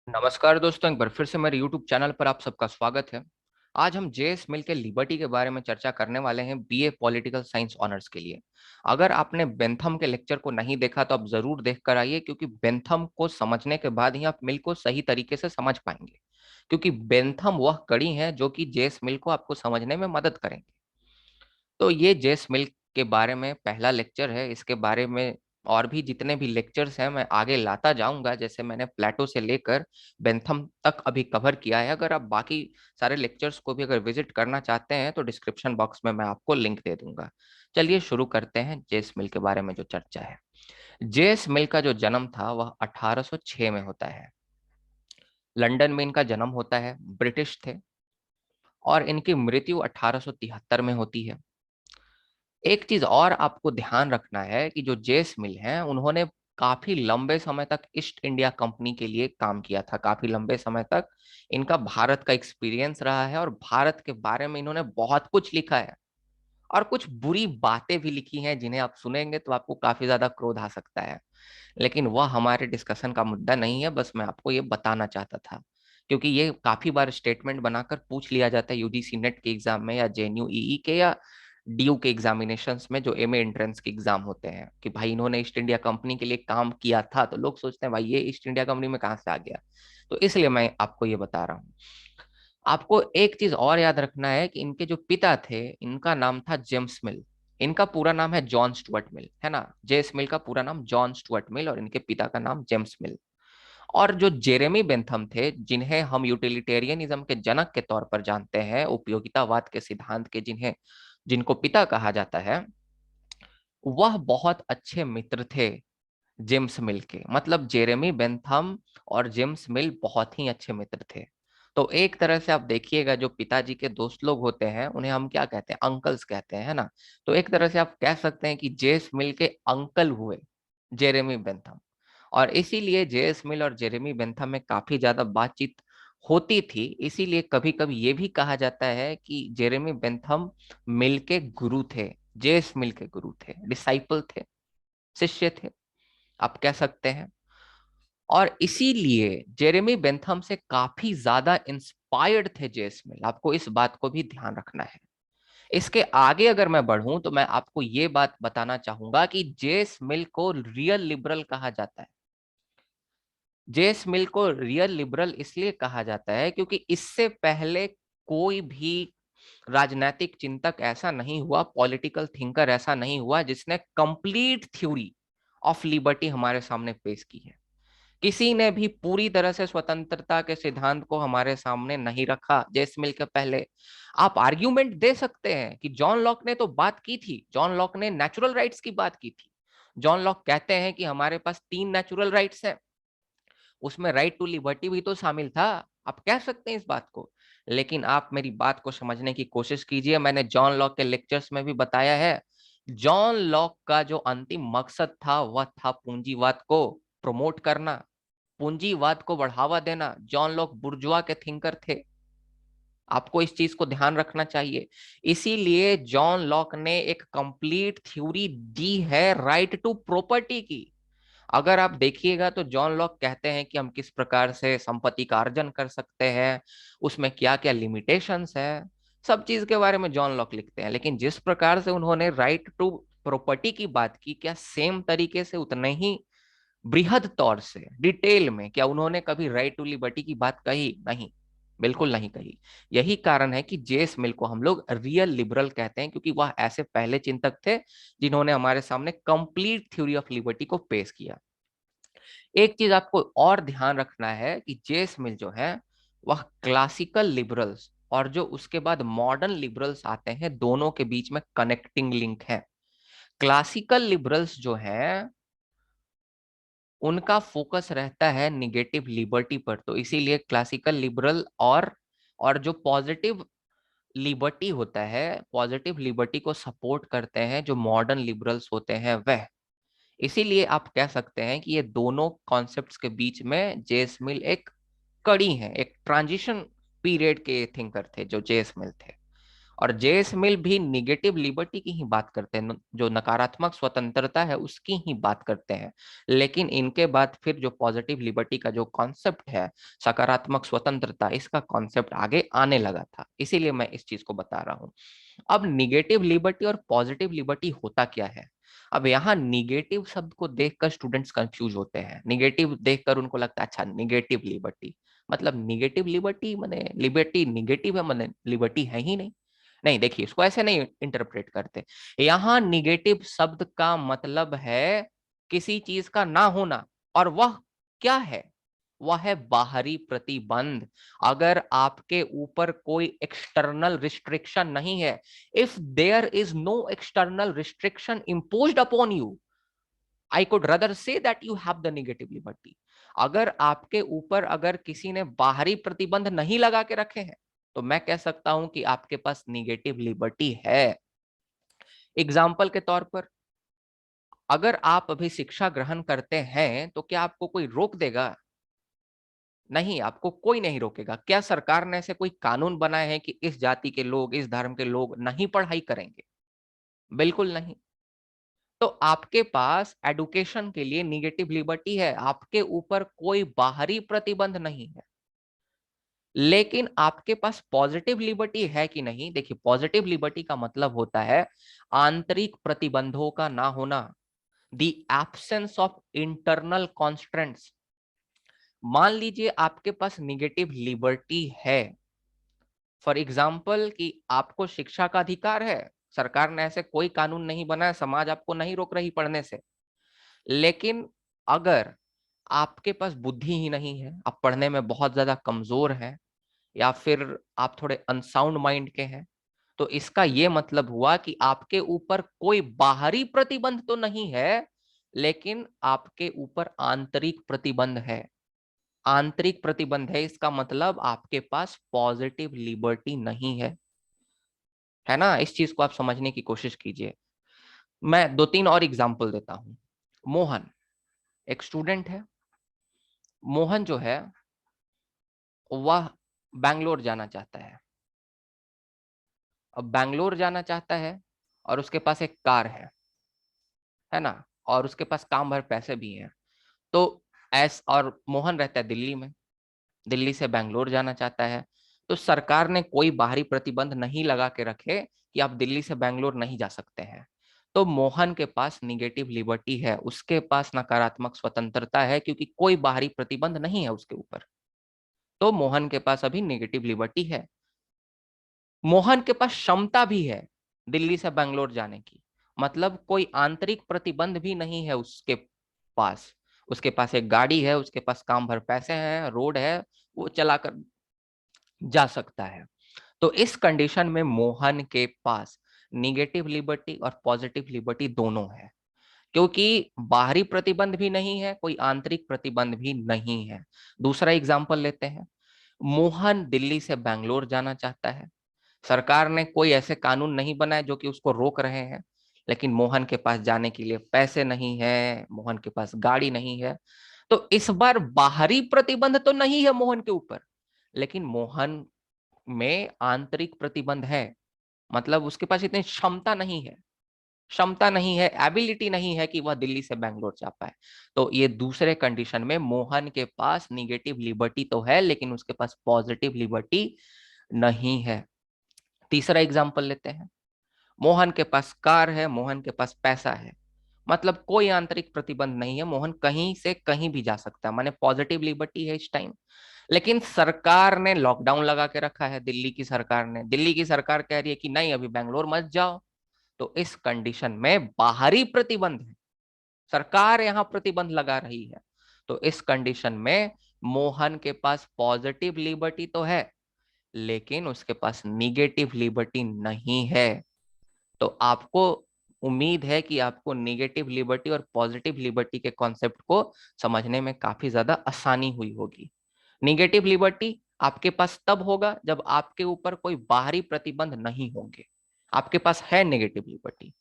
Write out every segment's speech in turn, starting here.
नमस्कार दोस्तों, एक बार फिर से मेरे YouTube चैनल पर आप सबका स्वागत है। आज हम जेएस मिल के लिबर्टी के बारे में चर्चा करने वाले हैं बीए पॉलिटिकल साइंस ऑनर्स के लिए। अगर आपने बेंथम के लेक्चर को नहीं देखा तो आप जरूर देख कर आइए, क्योंकि बेंथम को समझने के बाद ही आप मिल को सही तरीके से समझ पाएंगे। क्योंकि बेंथम वह कड़ी है जो कि जेएस मिल को आपको समझने में मदद करेंगे। तो ये जेस मिल्क के बारे में पहला लेक्चर है। इसके बारे में और भी जितने भी लेक्चर्स हैं मैं आगे लाता जाऊंगा। जैसे मैंने प्लेटो से लेकर बेंथम तक अभी कवर किया है। अगर आप बाकी सारे लेक्चर्स को भी अगर विजिट करना चाहते हैं तो डिस्क्रिप्शन बॉक्स में मैं आपको लिंक दे दूंगा। चलिए शुरू करते हैं जेस मिल के बारे में जो चर्चा है। जेस मिल का जो जन्म था वह 1806 में होता है। लंदन में इनका जन्म होता है। ब्रिटिश थे और इनकी मृत्यु 1873 में होती है। एक चीज और आपको ध्यान रखना है कि जो जेस मिल हैं उन्होंने काफी लंबे समय तक ईस्ट इंडिया कंपनी के लिए काम किया था। काफी लंबे समय तक इनका भारत का एक्सपीरियंस रहा है और भारत के बारे में इन्होंने बहुत कुछ लिखा है और कुछ बुरी बातें भी लिखी हैं जिन्हें आप सुनेंगे तो आपको काफी ज्यादा क्रोध आ सकता है। लेकिन वह हमारे डिस्कशन का मुद्दा नहीं है, बस मैं आपको ये बताना चाहता था। क्योंकि ये काफी बार स्टेटमेंट बनाकर पूछ लिया जाता है यूजीसी नेट के एग्जाम में या जेएनयू ईई के या डीयू के एग्जामिनेशंस में, जो एमए एंट्रेंस के एग्जाम होते हैं, कि भाई इन्होंने ईस्ट इंडिया कंपनी के लिए काम किया था। तो लोग सोचते हैं भाई ये ईस्ट इंडिया कंपनी में कहाँ से आ गया। तो इसलिए मैं आपको ये बता रहा हूँ। आपको एक चीज और याद रखना है कि इनके जो पिता थे इनका नाम था जेम्स मिल। इनका पूरा नाम है जॉन स्टुअर्ट मिल, है ना। जेम्स मिल का पूरा नाम जॉन स्टुअर्ट मिल और इनके पिता का नाम जेम्स मिल। और जो जेरेमी बेंथम थे, जिन्हें हम यूटिलिटेरियनिज्म के जनक के तौर पर जानते हैं, उपयोगितावाद के सिद्धांत के जिन्हें जिनको पिता कहा जाता है, वह बहुत अच्छे मित्र थे जेम्स मिल के। मतलब जेरेमी बेंथम और जेम्स मिल बहुत ही अच्छे मित्र थे। तो एक तरह से आप देखिएगा, जो पिताजी के दोस्त लोग होते हैं उन्हें हम क्या कहते हैं, अंकल्स कहते हैं, है ना। तो एक तरह से आप कह सकते हैं कि जेम्स मिल के अंकल हुए जेरेमी बेंथम। और इसीलिए जेएस मिल और जेरेमी बेंथम में काफी ज्यादा बातचीत होती थी। इसीलिए कभी कभी ये भी कहा जाता है कि जेरेमी बेंथम मिल के गुरु थे, जेएस मिल के गुरु थे, डिसाइपल थे, शिष्य थे, आप कह सकते हैं। और इसीलिए जेरेमी बेंथम से काफी ज्यादा इंस्पायर्ड थे जेस मिल। आपको इस बात को भी ध्यान रखना है। इसके आगे अगर मैं बढ़ूं तो मैं आपको ये बात बताना चाहूंगा कि जेस मिल को रियल लिबरल कहा जाता है। जेस मिल को रियल लिबरल इसलिए कहा जाता है क्योंकि इससे पहले कोई भी राजनैतिक चिंतक ऐसा नहीं हुआ, पॉलिटिकल थिंकर ऐसा नहीं हुआ जिसने कंप्लीट थ्योरी ऑफ लिबर्टी हमारे सामने पेश की है। किसी ने भी पूरी तरह से स्वतंत्रता के सिद्धांत को हमारे सामने नहीं रखा जेस मिल के पहले। आप आर्ग्यूमेंट दे सकते हैं कि जॉन लॉक ने तो बात की थी, जॉन लॉक ने नेचुरल राइट्स की बात की थी। जॉन लॉक कहते हैं कि हमारे पास 3 नेचुरल राइट्स हैं, उसमें राइट टू लिबर्टी भी तो शामिल था। आप कह सकते हैं इस बात को। लेकिन आप मेरी बात को समझने की कोशिश कीजिए। मैंने जॉन लॉक के लेक्चर्स में भी बताया है, जॉन लॉक का जो अंतिम मकसद था वह था पूंजीवाद को प्रमोट करना, पूंजीवाद को बढ़ावा देना। जॉन लॉक बुर्जुआ के थिंकर थे, आपको इस चीज को ध्यान रखना चाहिए। इसीलिए जॉन लॉक ने एक कंप्लीट थ्योरी दी है राइट टू प्रॉपर्टी की। अगर आप देखिएगा तो जॉन लॉक कहते हैं कि हम किस प्रकार से संपत्ति का अर्जन कर सकते हैं, उसमें क्या क्या लिमिटेशंस है, सब चीज के बारे में जॉन लॉक लिखते हैं। लेकिन जिस प्रकार से उन्होंने राइट टू प्रॉपर्टी की बात की, क्या सेम तरीके से उतने ही बृहद तौर से डिटेल में क्या उन्होंने कभी राइट टू लिबर्टी की बात कही? नहीं, बिल्कुल नहीं कही। यही कारण है कि जेस मिल को हम लोग रियल लिबरल कहते हैं, क्योंकि वह ऐसे पहले चिंतक थे जिन्होंने हमारे सामने कंप्लीट थ्योरी ऑफ लिबर्टी को पेश किया। एक चीज आपको और ध्यान रखना है कि जेस मिल जो है वह क्लासिकल लिबरल्स और जो उसके बाद मॉडर्न लिबरल्स आते हैं दोनों के बीच में कनेक्टिंग लिंक है। क्लासिकल लिबरल्स जो है उनका फोकस रहता है निगेटिव लिबर्टी पर। तो इसीलिए क्लासिकल लिबरल और जो पॉजिटिव लिबर्टी होता है, पॉजिटिव लिबर्टी को सपोर्ट करते हैं जो मॉडर्न लिबरल्स होते हैं वह। इसीलिए आप कह सकते हैं कि ये दोनों कॉन्सेप्ट्स के बीच में जेस मिल एक कड़ी है, एक ट्रांजिशन पीरियड के थिंकर थे जो जेस मिल थे। और जेएस मिल भी निगेटिव लिबर्टी की ही बात करते हैं, जो नकारात्मक स्वतंत्रता है उसकी ही बात करते हैं। लेकिन इनके बाद फिर जो पॉजिटिव लिबर्टी का जो कॉन्सेप्ट है, सकारात्मक स्वतंत्रता, इसका कॉन्सेप्ट आगे आने लगा था, इसीलिए मैं इस चीज को बता रहा हूं। अब निगेटिव लिबर्टी और पॉजिटिव लिबर्टी होता क्या है? अब यहाँ निगेटिव शब्द को देखकर स्टूडेंट्स कंफ्यूज होते हैं। निगेटिव देखकर उनको लगता है अच्छा निगेटिव लिबर्टी मतलब निगेटिव लिबर्टी माने लिबर्टी निगेटिव है, माने लिबर्टी है ही नहीं। नहीं, देखिए इसको ऐसे नहीं इंटरप्रेट करते। यहाँ निगेटिव शब्द का मतलब है किसी चीज का ना होना, और वह क्या है? वह है बाहरी प्रतिबंध। अगर आपके ऊपर कोई एक्सटर्नल रिस्ट्रिक्शन नहीं है, if there is no external restriction imposed upon you, I could rather say that you have the negative liberty. अगर आपके ऊपर अगर किसी ने बाहरी प्रतिबंध नहीं लगा के रखे हैं, तो मैं कह सकता हूं कि आपके पास निगेटिव लिबर्टी है। एग्जाम्पल के तौर पर, अगर आप अभी शिक्षा ग्रहण करते हैं तो क्या आपको कोई रोक देगा? नहीं, आपको कोई नहीं रोकेगा। क्या सरकार ने ऐसे कोई कानून बनाए हैं कि इस जाति के लोग, इस धर्म के लोग नहीं पढ़ाई करेंगे? बिल्कुल नहीं। तो आपके पास एडुकेशन के लिए निगेटिव लिबर्टी है, आपके ऊपर कोई बाहरी प्रतिबंध नहीं है। लेकिन आपके पास पॉजिटिव लिबर्टी है कि नहीं? देखिए, पॉजिटिव लिबर्टी का मतलब होता है आंतरिक प्रतिबंधों का ना होना, the absence of internal constraints. मान लीजिए आपके पास निगेटिव लिबर्टी है, फॉर एग्जाम्पल कि आपको शिक्षा का अधिकार है, सरकार ने ऐसे कोई कानून नहीं बनाया, समाज आपको नहीं रोक रही पढ़ने से। लेकिन अगर आपके पास बुद्धि ही नहीं है, आप पढ़ने में बहुत ज्यादा कमजोर हैं, या फिर आप थोड़े अनसाउंड माइंड के हैं, तो इसका यह मतलब हुआ कि आपके ऊपर कोई बाहरी प्रतिबंध तो नहीं है, लेकिन आपके ऊपर आंतरिक प्रतिबंध है। आंतरिक प्रतिबंध है, इसका मतलब आपके पास पॉजिटिव लिबर्टी नहीं है ना? इस चीज को आप समझने की कोशिश कीजिए। मैं दो तीन और एग्जाम्पल देता हूं। मोहन एक स्टूडेंट है। मोहन जो है वह बैंगलोर जाना चाहता है। अब बैंगलोर जाना चाहता है और उसके पास एक कार है ना, और उसके पास काम भर पैसे भी हैं। तो और मोहन रहता है दिल्ली में, दिल्ली से बैंगलोर जाना चाहता है। तो सरकार ने कोई बाहरी प्रतिबंध नहीं लगा के रखे कि आप दिल्ली से बैंगलोर नहीं जा सकते हैं। तो मोहन के पास निगेटिव लिबर्टी है, उसके पास नकारात्मक स्वतंत्रता है, क्योंकि कोई बाहरी प्रतिबंध नहीं है उसके ऊपर। तो मोहन के पास अभी निगेटिव लिबर्टी है। मोहन के पास क्षमता भी है दिल्ली से बैंगलोर जाने की, मतलब कोई आंतरिक प्रतिबंध भी नहीं है उसके पास। उसके पास एक गाड़ी है, उसके पास काम भर पैसे हैं, रोड है, वो चलाकर जा सकता है। तो इस कंडीशन में मोहन के पास निगेटिव लिबर्टी और पॉजिटिव लिबर्टी दोनों है, क्योंकि बाहरी प्रतिबंध भी नहीं है, कोई आंतरिक प्रतिबंध भी नहीं है। दूसरा एग्जांपल लेते हैं। मोहन दिल्ली से बैंगलोर जाना चाहता है। सरकार ने कोई ऐसे कानून नहीं बनाए जो कि उसको रोक रहे हैं, लेकिन मोहन के पास जाने के लिए पैसे नहीं है, मोहन के पास गाड़ी नहीं है। तो इस बार बाहरी प्रतिबंध तो नहीं है मोहन के ऊपर, लेकिन मोहन में आंतरिक प्रतिबंध है। मतलब उसके पास इतनी क्षमता नहीं है, एबिलिटी नहीं है कि वह दिल्ली से बैंगलोर जा पाए। तो ये दूसरे कंडीशन में मोहन के पास निगेटिव लिबर्टी तो है, लेकिन उसके पास पॉजिटिव लिबर्टी नहीं है। तीसरा एग्जांपल लेते हैं। मोहन के पास कार है, मोहन के पास पैसा है, मतलब कोई आंतरिक प्रतिबंध नहीं है, मोहन कहीं से कहीं भी जा सकता है, माने पॉजिटिव लिबर्टी है इस टाइम। लेकिन सरकार ने लॉकडाउन लगा के रखा है, दिल्ली की सरकार कह रही है कि नहीं अभी बैंगलोर मत जाओ। तो इस कंडीशन में बाहरी प्रतिबंध है, सरकार यहां प्रतिबंध लगा रही है। तो इस कंडीशन में मोहन के पास पॉजिटिव लिबर्टी तो है, लेकिन उसके पास निगेटिव लिबर्टी नहीं है। तो आपको उम्मीद है कि आपको निगेटिव लिबर्टी और पॉजिटिव लिबर्टी के कॉन्सेप्ट को समझने में काफी ज्यादा आसानी हुई होगी। निगेटिव लिबर्टी आपके पास तब होगा जब आपके ऊपर कोई बाहरी प्रतिबंध नहीं होंगे। आपके पास है निगेटिव लिबर्टी।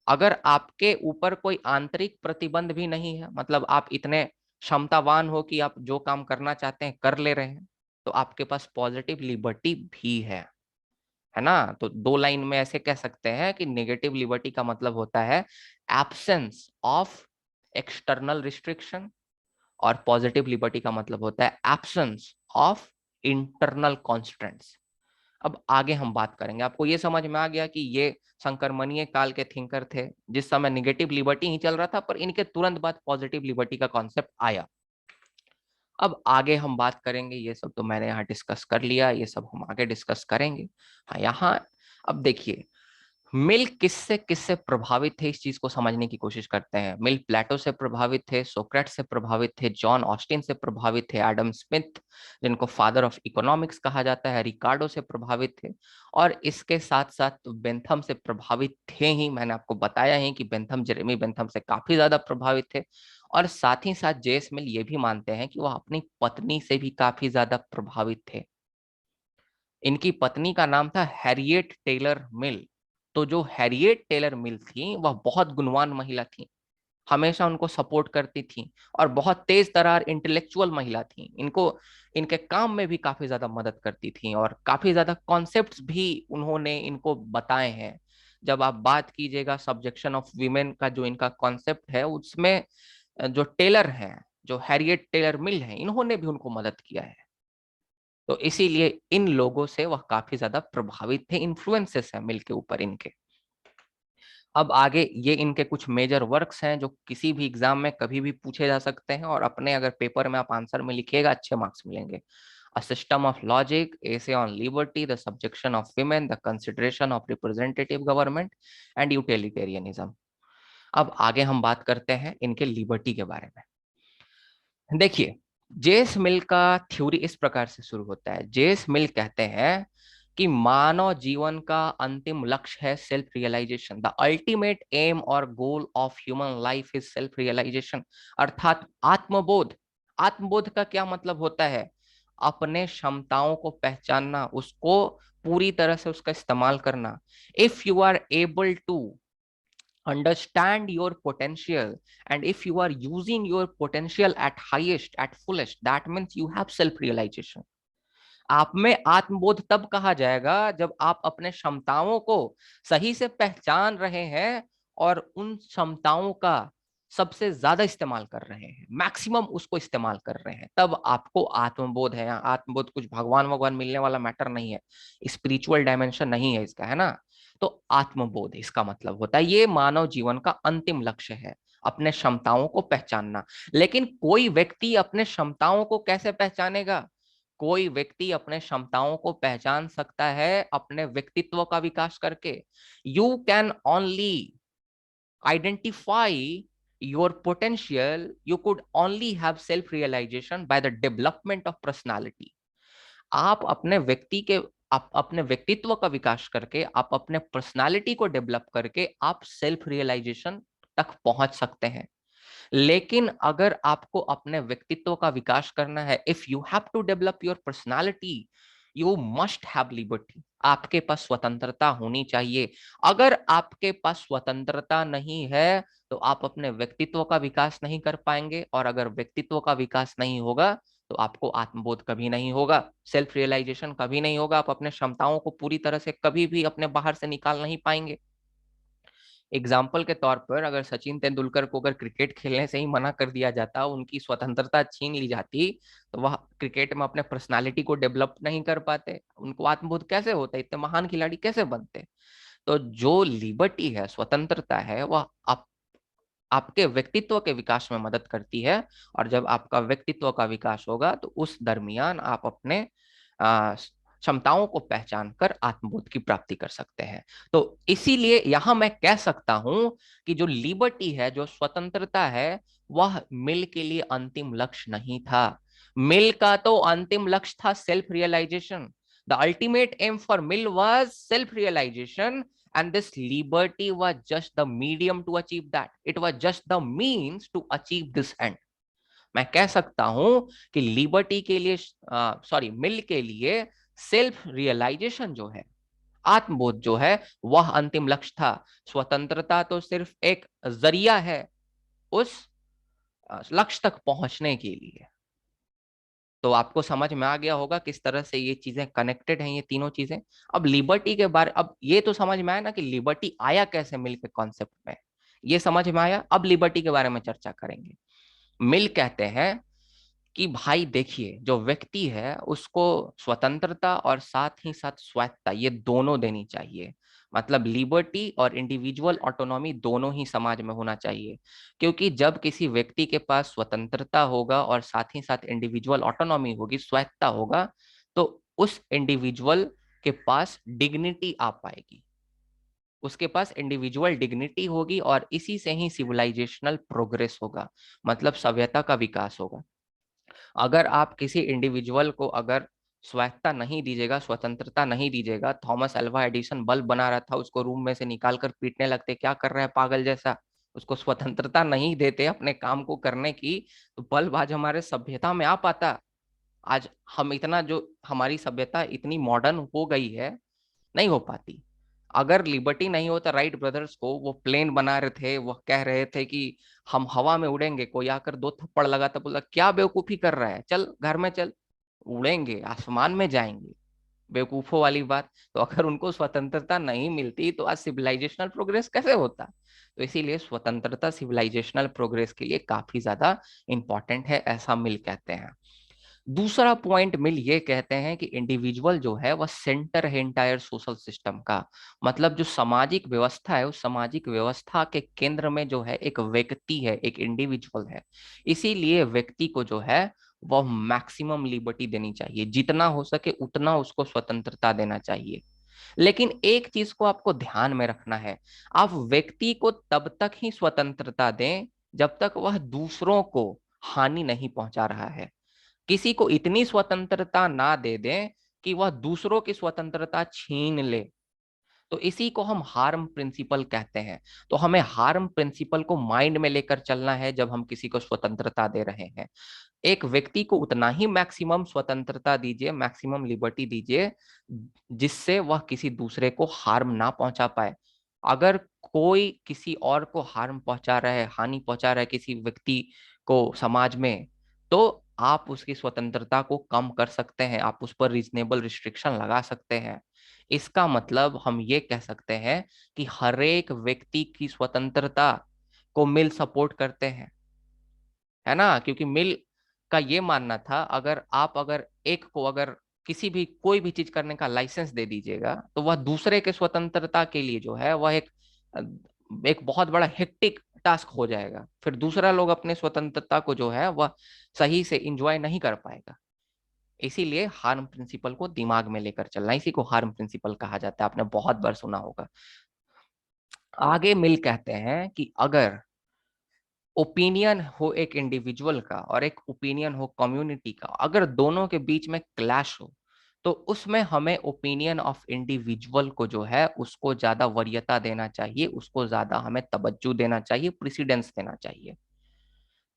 अगर आपके ऊपर कोई आंतरिक प्रतिबंध भी नहीं है, मतलब आप इतने क्षमतावान हो कि आप जो काम करना चाहते हैं कर ले रहे हैं, तो आपके पास पॉजिटिव लिबर्टी भी है। है ना। तो दो लाइन में ऐसे कह सकते हैं कि नेगेटिव लिबर्टी का मतलब होता है एब्सेंस ऑफ एक्सटर्नल रिस्ट्रिक्शन, और पॉजिटिव लिबर्टी का मतलब होता है एब्सेंस ऑफ इंटरनल कॉन्स्ट्रेंट्स। अब आगे हम बात करेंगे। आपको ये समझ में आ गया कि ये संकरमणीय काल के थिंकर थे जिस समय निगेटिव लिबर्टी ही चल रहा था, पर इनके तुरंत बाद पॉजिटिव लिबर्टी का कॉन्सेप्ट आया। अब आगे हम बात करेंगे, ये सब तो मैंने यहाँ डिस्कस कर लिया, ये सब हम आगे डिस्कस करेंगे। हाँ यहाँ अब देखिए, मिल किससे किससे प्रभावित थे, इस चीज को समझने की कोशिश करते हैं। मिल प्लेटो से प्रभावित थे, सोक्रेट्स से प्रभावित थे, जॉन ऑस्टिन से प्रभावित थे, एडम स्मिथ जिनको फादर ऑफ इकोनॉमिक्स कहा जाता है, रिकार्डो से प्रभावित थे, और इसके साथ साथ बेंथम से प्रभावित थे ही। मैंने आपको बताया है कि बेंथम, जेरेमी बेंथम से काफी ज्यादा प्रभावित थे। और साथ ही साथ जेस मिल ये भी मानते हैं कि वह अपनी पत्नी से भी काफी ज्यादा प्रभावित थे। इनकी पत्नी का नाम था हैरियट टेलर मिल। तो जो हैरियट टेलर मिल थी वह बहुत गुणवान महिला थी, हमेशा उनको सपोर्ट करती थी, और बहुत तेज तरार इंटेलेक्चुअल महिला थी। इनको इनके काम में भी काफी ज्यादा मदद करती थी, और काफी ज्यादा कॉन्सेप्ट्स भी उन्होंने इनको बताए हैं। जब आप बात कीजिएगा सब्जेक्शन ऑफ वीमेन का, जो इनका कॉन्सेप्ट है उसमें जो टेलर हैं, जो हैरियट टेलर मिल है, इन्होंने भी उनको मदद किया है। तो इसीलिए इन लोगों से वह काफी ज्यादा प्रभावित थे, इन्फ्लुएंसेस है मिल के ऊपर इनके। अब आगे ये इनके कुछ मेजर वर्क्स हैं जो किसी भी एग्जाम में कभी भी पूछे जा सकते हैं, और अपने अगर पेपर में आप आंसर में लिखिएगा अच्छे मार्क्स मिलेंगे। A system of logic, essay on liberty, the subjection of women, the consideration of representative government and utilitarianism। अब आगे हम बात करते हैं इनके लिबर्टी के बारे में। देखिए, जेस मिल का थ्योरी इस प्रकार से शुरू होता है। जेस मिल कहते हैं कि मानव जीवन का अंतिम लक्ष्य है self realisation. The ultimate aim और goal of human life is self realisation, अर्थात आत्मबोध। आत्मबोध का क्या मतलब होता है? अपने क्षमताओं को पहचानना, उसको पूरी तरह से उसका इस्तेमाल करना। If you are able to understand your potential, and if you are using your potential at highest, at fullest, that means you have self realization। आप में आत्मबोध तब कहा जाएगा जब आप अपने क्षमताओं को सही से पहचान रहे हैं और उन क्षमताओं का सबसे ज्यादा इस्तेमाल कर रहे हैं, मैक्सिमम उसको इस्तेमाल कर रहे हैं, तब आपको आत्मबोध है। आत्मबोध कुछ भगवान भगवान मिलने वाला मैटर नहीं है, स्पिरिचुअल डायमेंशन नहीं है इसका, है ना। तो आत्मबोध इसका मतलब होता है ये मानव जीवन का अंतिम लक्ष्य है, अपने क्षमताओं को पहचानना। लेकिन कोई व्यक्ति अपने क्षमताओं को कैसे पहचानेगा? कोई व्यक्ति अपने क्षमताओं को पहचान सकता है अपने व्यक्तित्व का विकास करके। You can only identify your potential, you could only have self realization by the development of personality। आप अपने व्यक्ति के, आप अपने व्यक्तित्व का विकास करके, आप अपने पर्सनालिटी को डेवलप करके आप सेल्फ रियलाइजेशन तक पहुंच सकते हैं। लेकिन अगर आपको अपने व्यक्तित्व का विकास करना है, if you have to develop your personality, you must have liberty. आपके पास स्वतंत्रता होनी चाहिए। अगर आपके पास स्वतंत्रता नहीं है तो आप अपने व्यक्तित्व का विकास नहीं कर पाएंगे, और अगर व्यक्तित्व का विकास नहीं होगा तो आपको आत्मबोध कभी नहीं होगा, सेल्फ रियलाइजेशन कभी नहीं होगा, आप अपने क्षमताओं को पूरी तरह से कभी भी अपने बाहर से निकाल नहीं पाएंगे। एग्जाम्पल के तौर पर अगर सचिन तेंदुलकर को अगर क्रिकेट खेलने से ही मना कर दिया जाता, उनकी स्वतंत्रता छीन ली जाती, तो वह क्रिकेट में अपने पर्सनालिटी को डेवलप नहीं कर पाते, उनको आत्मबोध कैसे होता, इतने महान खिलाड़ी कैसे बनते। तो जो लिबर्टी है, स्वतंत्रता है, वह आपके व्यक्तित्व के विकास में मदद करती है। और जब आपका व्यक्तित्व का विकास होगा तो उस दरमियान आप अपने क्षमताओं को पहचान कर आत्मबोध की प्राप्ति कर सकते हैं। तो इसीलिए यहां मैं कह सकता हूं कि जो लिबर्टी है, जो स्वतंत्रता है, वह मिल के लिए अंतिम लक्ष्य नहीं था। मिल का तो अंतिम लक्ष्य था self realisation. The ultimate aim for Mill was self realisation, and this liberty was just the medium to achieve that, it was just the means to achieve this end। मैं कह सकता हूं कि लिबर्टी के लिए, सॉरी, मिल के लिए self realisation जो है, आत्मबोध जो है, वह अंतिम लक्ष्य था। स्वतंत्रता तो सिर्फ एक जरिया है उस लक्ष्य तक पहुंचने के लिए। तो आपको समझ में आ गया होगा किस तरह से ये चीजें कनेक्टेड हैं, ये तीनों चीजें। अब लिबर्टी के बारे, अब ये तो समझ में आया ना कि लिबर्टी आया कैसे मिल के कॉन्सेप्ट में, ये समझ में आया। अब लिबर्टी के बारे में चर्चा करेंगे। मिल कहते हैं कि भाई देखिए, जो व्यक्ति है उसको स्वतंत्रता और साथ ही साथ स्वायत्तता ये दोनों देनी चाहिए। मतलब लिबर्टी और इंडिविजुअल ऑटोनॉमी दोनों ही समाज में होना चाहिए। क्योंकि जब किसी व्यक्ति के पास स्वतंत्रता होगा और साथ ही साथ इंडिविजुअल ऑटोनॉमी होगी, स्वायत्तता होगा, तो उस इंडिविजुअल के पास डिग्निटी आ पाएगी, उसके पास इंडिविजुअल डिग्निटी होगी, और इसी से ही सिविलाइजेशनल प्रोग्रेस होगा, मतलब सभ्यता का विकास होगा। अगर आप किसी इंडिविजुअल को अगर स्वायत्ता नहीं दीजिएगा, स्वतंत्रता नहीं दीजिएगा, थॉमस अल्वा एडिसन बल्ब बना रहा था, उसको रूम में से निकाल कर पीटने लगते, क्या कर रहा है पागल जैसा, उसको स्वतंत्रता नहीं देते अपने काम को करने की, तो बल्ब आज हमारे सभ्यता में आ पाता। आज हम इतना, जो हमारी सभ्यता इतनी मॉडर्न हो गई है, नहीं हो पाती। अगर लिबर्टी नहीं होता राइट ब्रदर्स को, वो प्लेन बना रहे थे, वो कह रहे थे कि हम हवा में उड़ेंगे, कोई आकर दो थप्पड़ लगाता, बोला क्या बेवकूफी कर रहा है, चल घर में चल, उड़ेंगे आसमान में जाएंगे, बेवकूफों वाली बात। तो अगर उनको स्वतंत्रता नहीं मिलती तो आज सिविलाइजेशनल प्रोग्रेस कैसे होता। तो इसीलिए स्वतंत्रता सिविलाइजेशनल प्रोग्रेस के लिए काफी ज्यादा इंपॉर्टेंट है, ऐसा मिल कहते हैं। दूसरा पॉइंट मिल ये कहते हैं कि इंडिविजुअल जो है वह सेंटर है इंटायर सोशल सिस्टम का। मतलब जो सामाजिक व्यवस्था है, उस सामाजिक व्यवस्था के केंद्र में जो है एक व्यक्ति है, एक इंडिविजुअल है। इसीलिए व्यक्ति को जो है वह मैक्सिमम लिबर्टी देनी चाहिए, जितना हो सके उतना उसको स्वतंत्रता देना चाहिए। लेकिन एक चीज को आपको ध्यान में रखना है, आप व्यक्ति को तब तक ही स्वतंत्रता दें जब तक वह दूसरों को हानि नहीं पहुंचा रहा है। किसी को इतनी स्वतंत्रता ना दे दें कि वह दूसरों की स्वतंत्रता छीन ले, तो इसी को हम हार्म प्रिंसिपल कहते हैं। तो हमें हार्म प्रिंसिपल को माइंड में लेकर चलना है जब हम किसी को स्वतंत्रता दे रहे हैं। एक व्यक्ति को उतना ही मैक्सिमम स्वतंत्रता दीजिए, मैक्सिमम लिबर्टी दीजिए, जिससे वह किसी दूसरे को हार्म ना पहुंचा पाए। अगर कोई किसी और को हार्म पहुंचा रहा है, हानि पहुंचा रहा है किसी व्यक्ति को समाज में, तो आप उसकी स्वतंत्रता को कम कर सकते हैं, आप उस पर रीजनेबल रिस्ट्रिक्शन लगा सकते हैं। इसका मतलब हम ये कह सकते हैं कि हर एक व्यक्ति की स्वतंत्रता को मिल सपोर्ट करते हैं, है ना। क्योंकि मिल का ये मानना था, अगर एक को अगर किसी भी कोई भी चीज करने का लाइसेंस दे दीजिएगा, तो वह दूसरे के स्वतंत्रता के लिए जो है वह एक बहुत बड़ा हेक्टिक टास्क हो जाएगा। फिर दूसरा लोग अपने स्वतंत्रता को जो है वह सही से इंजॉय नहीं कर पाएगा। इसीलिए हार्म प्रिंसिपल को दिमाग में लेकर चलना, इसी को हार्म प्रिंसिपल कहा जाता है, आपने बहुत बार सुना होगा। आगे मिल कहते हैं कि अगर ओपिनियन हो एक इंडिविजुअल का और एक ओपिनियन हो कम्युनिटी का, अगर दोनों के बीच में क्लैश हो, तो उसमें हमें ओपिनियन ऑफ इंडिविजुअल को जो है उसको ज्यादा वरीयता देना चाहिए, उसको ज्यादा हमें तवज्जो देना चाहिए, प्रेसिडेंस देना चाहिए।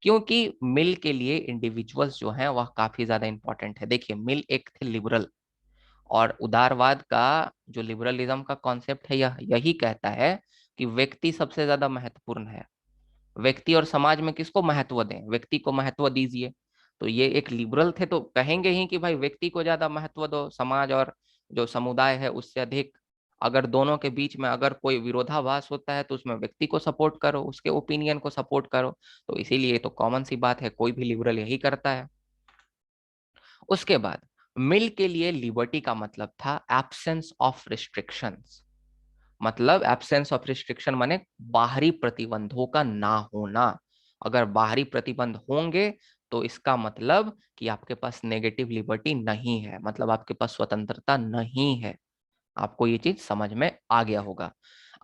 क्योंकि मिल के लिए इंडिविजुअल्स जो हैं वह काफी ज्यादा इंपॉर्टेंट है। देखिए, मिल एक थे लिबरल, और उदारवाद का जो लिबरलिज्म का कॉन्सेप्ट है यह यही कहता है कि व्यक्ति सबसे ज्यादा महत्वपूर्ण है। व्यक्ति और समाज में किसको महत्व दें, व्यक्ति को महत्व दीजिए। तो ये एक लिबरल थे, तो कहेंगे ही कि भाई व्यक्ति को ज्यादा महत्व दो, समाज और जो समुदाय है उससे अधिक। अगर दोनों के बीच में अगर कोई विरोधाभास होता है तो उसमें व्यक्ति को सपोर्ट करो, उसके ओपिनियन को सपोर्ट करो। तो इसीलिए तो कॉमन सी बात है, कोई भी लिबरल यही करता है। उसके बाद मिल के लिए लिबर्टी का मतलब था एब्सेंस ऑफ रिस्ट्रिक्शंस। मतलब एब्सेंस ऑफ रिस्ट्रिक्शन माने बाहरी प्रतिबंधों का ना होना। अगर बाहरी प्रतिबंध होंगे तो इसका मतलब कि आपके पास नेगेटिव लिबर्टी नहीं है, मतलब आपके पास स्वतंत्रता नहीं है। आपको ये चीज समझ में आ गया होगा।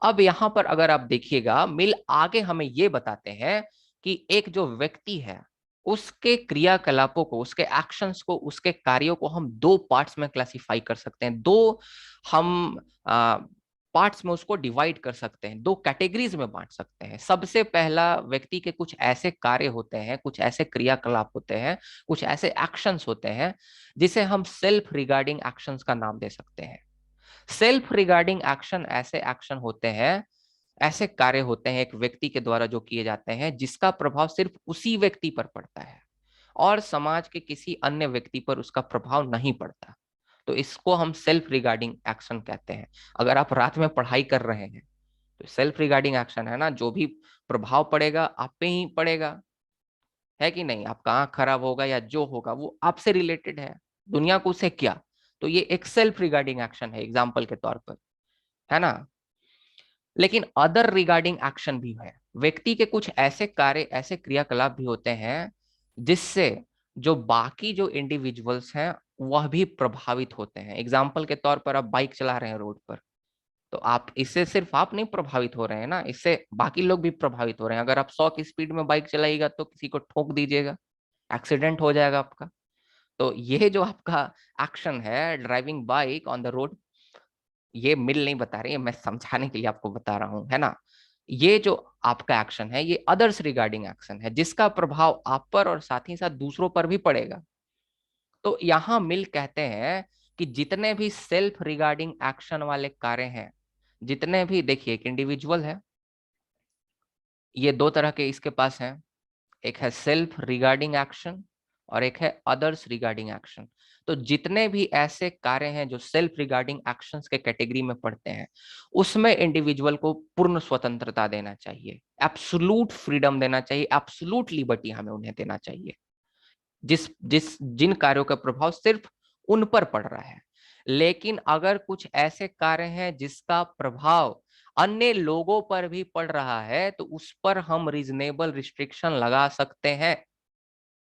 अब यहां पर अगर आप देखिएगा, मिल आगे हमें ये बताते हैं कि एक जो व्यक्ति है उसके क्रियाकलापों को, उसके एक्शंस को, उसके कार्यों को हम दो पार्ट्स में क्लासिफाई कर सकते हैं। दो हम पार्ट्स में उसको डिवाइड कर सकते हैं, दो कैटेगरीज में बांट सकते हैं। सबसे पहला, व्यक्ति के कुछ ऐसे कार्य होते हैं, कुछ ऐसे क्रियाकलाप होते हैं, कुछ ऐसे एक्शंस होते हैं जिसे हम सेल्फ रिगार्डिंग एक्शंस का नाम दे सकते हैं। सेल्फ रिगार्डिंग एक्शन ऐसे एक्शन होते हैं, ऐसे कार्य होते हैं एक व्यक्ति के द्वारा जो किए जाते हैं जिसका प्रभाव सिर्फ उसी व्यक्ति पर पड़ता है। और समाज के किसी अन्य व्यक्ति पर उसका प्रभाव नहीं पड़ता। तो इसको हम सेल्फ रिगार्डिंग एक्शन कहते हैं। अगर आप रात में पढ़ाई कर रहे हैं तो सेल्फ रिगार्डिंग एक्शन है ना, जो भी प्रभाव पड़ेगा आप पे ही पड़ेगा, है कि नहीं? आपका आंख खराब होगा या जो होगा वो आपसे रिलेटेड है, दुनिया को उसे क्या। तो ये एक सेल्फ रिगार्डिंग एक्शन है एग्जाम्पल के तौर पर, है ना। लेकिन अदर रिगार्डिंग एक्शन भी है। व्यक्ति के कुछ ऐसे कार्य, ऐसे क्रियाकलाप भी होते हैं जिससे जो बाकी जो इंडिविजुअल्स हैं वह भी प्रभावित होते हैं। एग्जाम्पल के तौर पर आप बाइक चला रहे हैं रोड पर, तो आप इससे सिर्फ आप नहीं प्रभावित हो रहे हैं ना, इससे बाकी लोग भी प्रभावित हो रहे हैं। अगर आप 100 की स्पीड में बाइक चलाइएगा तो किसी को ठोक दीजिएगा, एक्सीडेंट हो जाएगा आपका। तो ये जो आपका एक्शन है driving bike on the road, ये मिल नहीं बता रही है, मैं समझाने के लिए आपको बता रहा हूं, है ना। ये जो आपका एक्शन है ये अदर्स रिगार्डिंग एक्शन है जिसका प्रभाव आप पर और साथ ही साथ दूसरों पर भी पड़ेगा। तो यहां मिल कहते हैं कि जितने भी सेल्फ रिगार्डिंग एक्शन वाले कार्य हैं, जितने भी, देखिए एक इंडिविजुअल है, ये दो तरह के इसके पास हैं, एक है सेल्फ रिगार्डिंग एक्शन और एक है अदर्स रिगार्डिंग एक्शन। तो जितने भी ऐसे कार्य हैं जो सेल्फ रिगार्डिंग एक्शंस के कैटेगरी में पड़ते हैं, उसमें इंडिविजुअल को पूर्ण स्वतंत्रता देना चाहिए, एब्सोल्यूट फ्रीडम देना चाहिए, एब्सोल्यूट लिबर्टी हमें उन्हें देना चाहिए, जिस जिस जिन कार्यों का प्रभाव सिर्फ उन पर पड़ रहा है। लेकिन अगर कुछ ऐसे कार्य हैं जिसका प्रभाव अन्य लोगों पर भी पड़ रहा है तो उस पर हम रीजनेबल रिस्ट्रिक्शन लगा सकते हैं।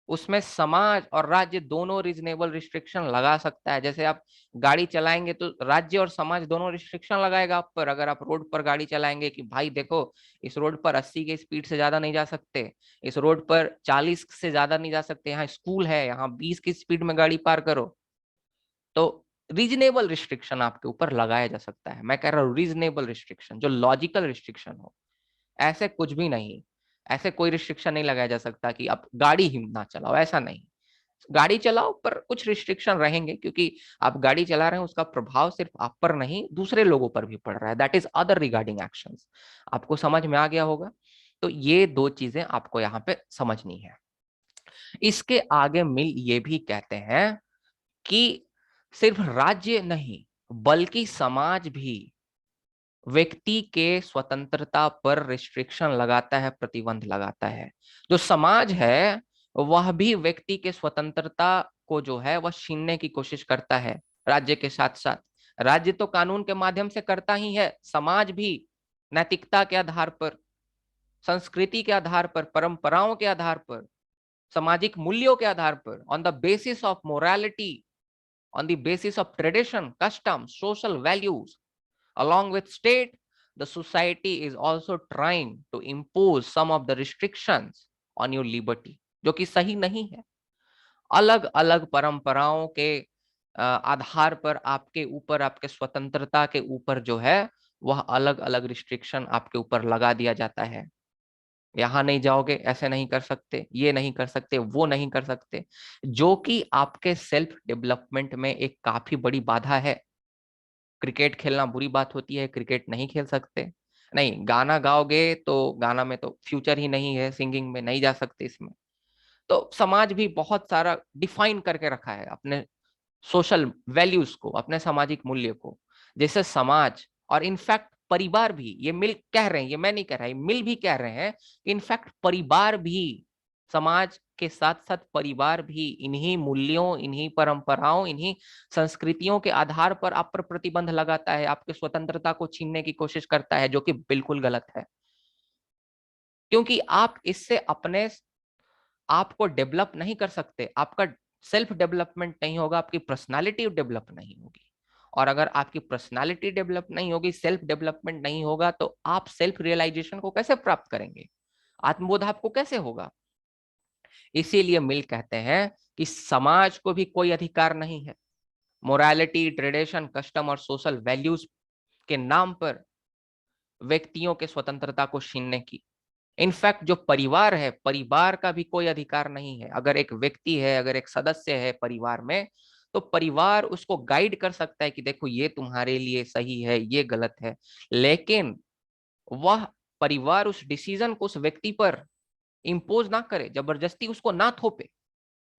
उसमें समाज और राज्य दोनों रीजनेबल रिस्ट्रिक्शन लगा सकता है। जैसे आप गाड़ी चलाएंगे तो राज्य और समाज दोनों रिस्ट्रिक्शन लगाएगा आप पर। अगर आप रोड पर गाड़ी चलाएंगे कि भाई देखो, इस रोड पर 80 की स्पीड से ज्यादा नहीं जा सकते, इस रोड पर 40 से ज्यादा नहीं जा सकते, यहाँ स्कूल है, यहाँ 20 की स्पीड में गाड़ी पार करो, तो रीजनेबल रिस्ट्रिक्शन आपके ऊपर लगाया जा सकता है। मैं कह रहा हूँ रीजनेबल रिस्ट्रिक्शन, जो लॉजिकल रिस्ट्रिक्शन हो। ऐसे कुछ भी नहीं, ऐसे कोई रिस्ट्रिक्शन नहीं लगाया जा सकता कि आप गाड़ी ही ना चलाओ, ऐसा नहीं। गाड़ी चलाओ पर कुछ रिस्ट्रिक्शन रहेंगे, क्योंकि आप गाड़ी चला रहे हैं उसका प्रभाव सिर्फ आप पर नहीं दूसरे लोगों पर भी पड़ रहा है, that is other regarding actions. आपको समझ में आ गया होगा। तो ये दो चीजें आपको यहाँ पे समझनी है। इसके आगे मिल ये भी कहते हैं कि सिर्फ राज्य नहीं बल्कि समाज भी व्यक्ति के स्वतंत्रता पर रिस्ट्रिक्शन लगाता है, प्रतिबंध लगाता है। जो समाज है वह भी व्यक्ति के स्वतंत्रता को जो है वह छीनने की कोशिश करता है राज्य के साथ साथ। राज्य तो कानून के माध्यम से करता ही है, समाज भी नैतिकता के आधार पर, संस्कृति के आधार पर, परंपराओं के आधार पर, सामाजिक मूल्यों के आधार पर, on the basis of morality, on the basis of tradition, custom, social values, along with state, the society is also trying to impose some of the restrictions on your liberty, जो कि सही नहीं है। अलग अलग परंपराओं के आधार पर आपके ऊपर, आपके स्वतंत्रता के ऊपर जो है वह अलग अलग रिस्ट्रिक्शन आपके ऊपर लगा दिया जाता है। यहाँ नहीं जाओगे, ऐसे नहीं कर सकते, ये नहीं कर सकते, वो नहीं कर सकते, जो कि आपके सेल्फ डेवलपमेंट में एक काफी बड़ी बाधा है। क्रिकेट खेलना बुरी बात होती है, क्रिकेट नहीं खेल सकते, नहीं गाना गाओगे तो गाना में तो फ्यूचर ही नहीं है, सिंगिंग में नहीं जा सकते इसमें। तो समाज भी बहुत सारा डिफाइन करके रखा है अपने सोशल वैल्यूज को, अपने सामाजिक मूल्य को। जैसे समाज और इनफैक्ट परिवार भी, ये मिल कह रहे हैं, ये मैं नहीं कह रहा, ये मिल भी कह रहे हैं कि इनफैक्ट परिवार भी, समाज के साथ साथ परिवार भी इन्हीं मूल्यों, इन्हीं परंपराओं, इन्हीं संस्कृतियों के आधार पर आप पर प्रतिबंध लगाता है, आपके स्वतंत्रता को छीनने की कोशिश करता है, जो कि बिल्कुल गलत है। क्योंकि आप इससे अपने आप को डेवलप नहीं कर सकते, आपका सेल्फ डेवलपमेंट नहीं होगा, आपकी पर्सनालिटी डेवलप नहीं होगी। और अगर आपकी पर्सनालिटी डेवलप नहीं होगी, सेल्फ डेवलपमेंट नहीं होगा, तो आप सेल्फ रियलाइजेशन को कैसे प्राप्त करेंगे, आत्मबोध आपको कैसे होगा। इसीलिए मिल कहते हैं कि समाज को भी कोई अधिकार नहीं है मोरालिटी, ट्रेडिशन, कस्टम और सोशल वैल्यूज के नाम पर व्यक्तियों के स्वतंत्रता को छीनने की। इनफैक्ट जो परिवार है, परिवार का भी कोई अधिकार नहीं है। अगर एक व्यक्ति है, अगर एक सदस्य है परिवार में, तो परिवार उसको गाइड कर सकता है कि देखो ये तुम्हारे लिए सही है, ये गलत है, लेकिन वह परिवार उस डिसीजन को उस व्यक्ति पर इंपोज ना करे, जबरदस्ती उसको ना थोपे।